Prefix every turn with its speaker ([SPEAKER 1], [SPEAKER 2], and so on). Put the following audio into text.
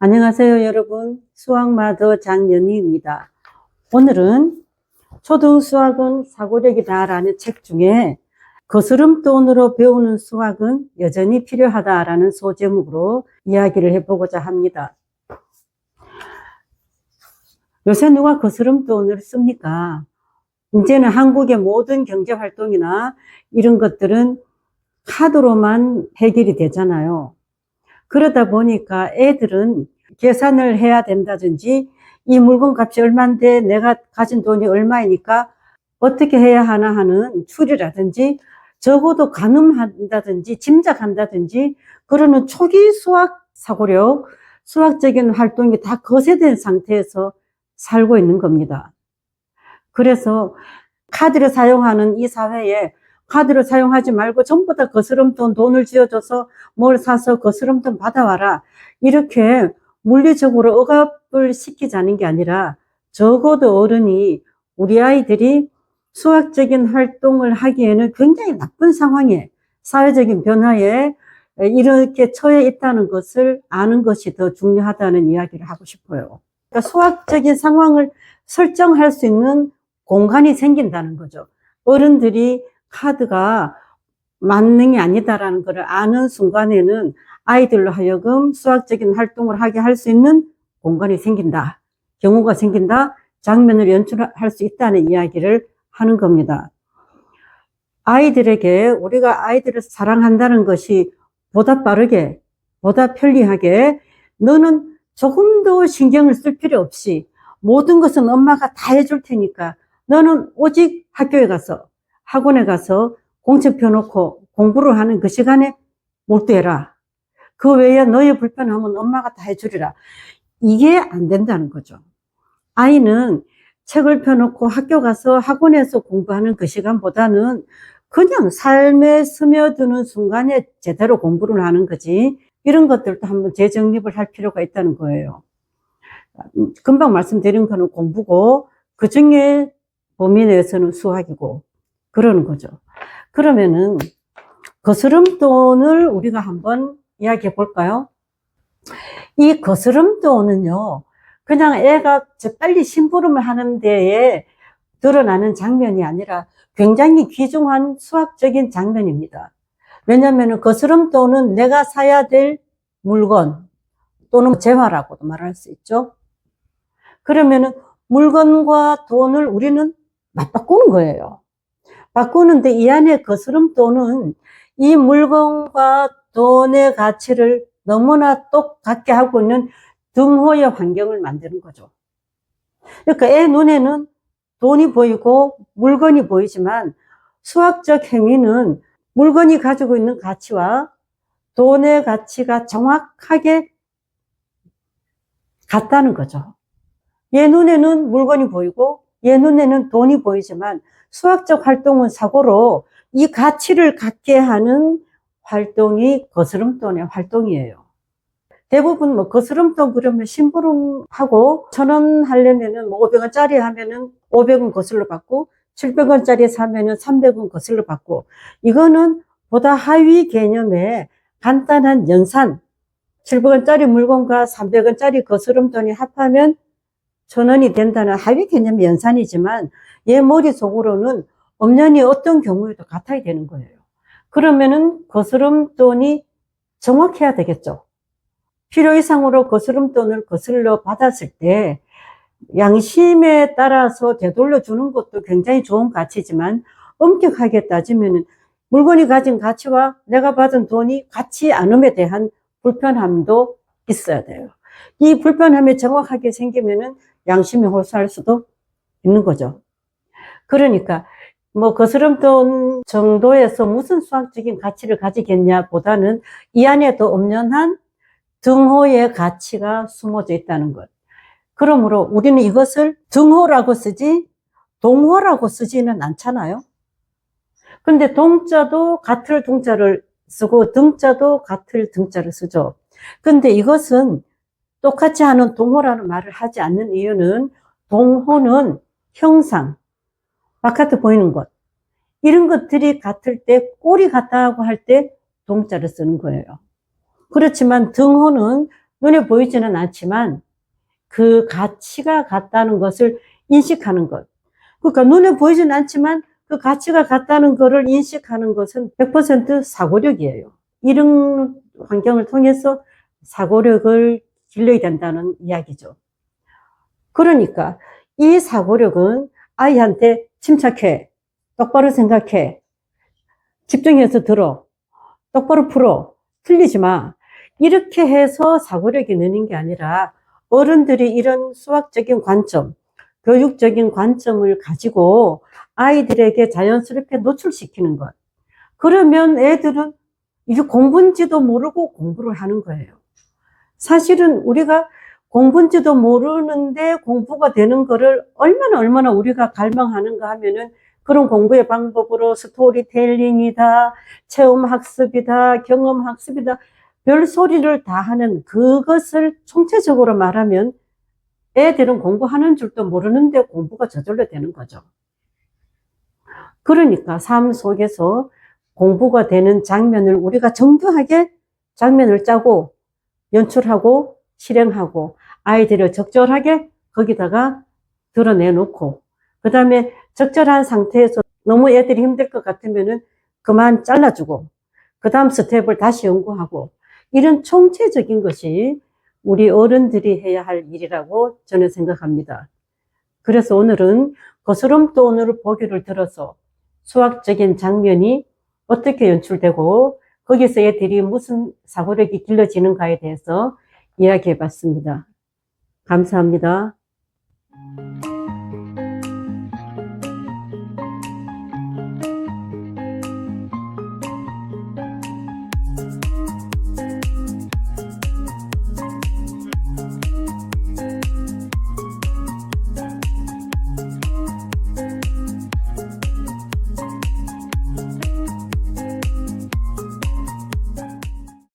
[SPEAKER 1] 안녕하세요, 여러분. 수학마더 장연희입니다. 오늘은 초등수학은 사고력이다라는 책 중에 거스름돈으로 배우는 수학은 여전히 필요하다라는 소제목으로 이야기를 해보고자 합니다. 요새 누가 거스름돈을 씁니까? 이제는 한국의 모든 경제활동이나 이런 것들은 카드로만 해결이 되잖아요. 그러다 보니까 애들은 계산을 해야 된다든지 이 물건 값이 얼마인데 내가 가진 돈이 얼마이니까 어떻게 해야 하나 하는 추리라든지 적어도 가늠한다든지 짐작한다든지 그러는 초기 수학 사고력, 수학적인 활동이 다 거세된 상태에서 살고 있는 겁니다. 그래서 카드를 사용하는 이 사회에 카드를 사용하지 말고 전부 다 거스름돈 돈을 쥐어줘서 뭘 사서 거스름돈 받아와라. 이렇게 물리적으로 억압을 시키자는 게 아니라 적어도 어른이 우리 아이들이 수학적인 활동을 하기에는 굉장히 나쁜 상황에 사회적인 변화에 이렇게 처해 있다는 것을 아는 것이 더 중요하다는 이야기를 하고 싶어요. 그러니까 수학적인 상황을 설정할 수 있는 공간이 생긴다는 거죠. 어른들이 카드가 만능이 아니다라는 것을 아는 순간에는 아이들로 하여금 수학적인 활동을 하게 할 수 있는 공간이 생긴다. 경우가 생긴다. 장면을 연출할 수 있다는 이야기를 하는 겁니다. 아이들에게 우리가 아이들을 사랑한다는 것이 보다 빠르게, 보다 편리하게 너는 조금 더 신경을 쓸 필요 없이 모든 것은 엄마가 다 해줄 테니까 너는 오직 학교에 가서 학원에 가서 공책 펴놓고 공부를 하는 그 시간에 몰두해라. 그 외에 너의 불편함은 엄마가 다 해주리라. 이게 안 된다는 거죠. 아이는 책을 펴놓고 학교 가서 학원에서 공부하는 그 시간보다는 그냥 삶에 스며드는 순간에 제대로 공부를 하는 거지. 이런 것들도 한번 재정립을 할 필요가 있다는 거예요. 금방 말씀드린 거는 공부고 그 중에 범위 내에서는 수학이고 그러는 거죠. 그러면은 거스름돈을 우리가 한번 이야기해 볼까요? 이 거스름돈은요, 그냥 애가 빨리 심부름을 하는 데에 드러나는 장면이 아니라 굉장히 귀중한 수학적인 장면입니다. 왜냐하면 거스름돈은 내가 사야 될 물건 또는 재화라고도 말할 수 있죠. 그러면은 물건과 돈을 우리는 맞바꾸는 거예요. 바꾸는데 이 안에 거스름돈은 이 물건과 돈의 가치를 너무나 똑같게 하고 있는 등호의 환경을 만드는 거죠. 그러니까 애 눈에는 돈이 보이고 물건이 보이지만 수학적 행위는 물건이 가지고 있는 가치와 돈의 가치가 정확하게 같다는 거죠. 얘 눈에는 물건이 보이고 얘 눈에는 돈이 보이지만 수학적 활동은 사고로 이 가치를 갖게 하는 활동이 거스름돈의 활동이에요. 대부분 뭐 거스름돈 그러면 심부름하고 1,000원 하려면은 뭐 500원짜리 하면은 500원 거슬러 받고 700원짜리 사면은 300원 거슬러 받고 이거는 보다 하위 개념의 간단한 연산 700원짜리 물건과 300원짜리 거스름돈이 합하면 1,000원이 된다는 하위 개념의 연산이지만 얘 머릿속으로는 엄연히 어떤 경우에도 같아야 되는 거예요. 그러면은 거스름돈이 정확해야 되겠죠. 필요 이상으로 거스름돈을 거슬러 받았을 때 양심에 따라서 되돌려 주는 것도 굉장히 좋은 가치지만 엄격하게 따지면은 물건이 가진 가치와 내가 받은 돈이 같지 않음에 대한 불편함도 있어야 돼요. 이 불편함이 정확하게 생기면은 양심이 호소할 수도 있는 거죠. 그러니까 뭐 거스름돈 정도에서 무슨 수학적인 가치를 가지겠냐 보다는 이 안에도 엄연한 등호의 가치가 숨어져 있다는 것. 그러므로 우리는 이것을 등호라고 쓰지 동호라고 쓰지는 않잖아요. 근데 동자도 같을 동자를 쓰고 등자도 같을 등자를 쓰죠. 근데 이것은 똑같이 하는 동호라는 말을 하지 않는 이유는 동호는 형상, 바깥에 보이는 것, 이런 것들이 같을 때 꼴이 같다고 할 때 동자를 쓰는 거예요. 그렇지만 등호는 눈에 보이지는 않지만 그 가치가 같다는 것을 인식하는 것. 그러니까 눈에 보이지는 않지만 그 가치가 같다는 것을 인식하는 것은 100% 사고력이에요. 이런 환경을 통해서 사고력을 길러야 된다는 이야기죠. 그러니까 이 사고력은 아이한테 침착해, 똑바로 생각해, 집중해서 들어, 똑바로 풀어, 틀리지 마. 이렇게 해서 사고력이 느는 게 아니라 어른들이 이런 수학적인 관점, 교육적인 관점을 가지고 아이들에게 자연스럽게 노출시키는 것. 그러면 애들은 이게 공부인지도 모르고 공부를 하는 거예요. 사실은 우리가 공부인지도 모르는데 공부가 되는 거를 얼마나 우리가 갈망하는가 하면은 그런 공부의 방법으로 스토리텔링이다, 체험학습이다, 경험학습이다, 별소리를 다 하는 그것을 총체적으로 말하면 애들은 공부하는 줄도 모르는데 공부가 저절로 되는 거죠. 그러니까 삶 속에서 공부가 되는 장면을 우리가 정교하게 장면을 짜고 연출하고 실행하고 아이들을 적절하게 거기다가 드러내놓고 그 다음에 적절한 상태에서 너무 애들이 힘들 것 같으면은 그만 잘라주고 그 다음 스텝을 다시 연구하고 이런 총체적인 것이 우리 어른들이 해야 할 일이라고 저는 생각합니다. 그래서 오늘은 거스름돈을 보기를 들어서 수학적인 장면이 어떻게 연출되고 거기서 애들이 무슨 사고력이 길러지는가에 대해서 이야기해 봤습니다. 감사합니다.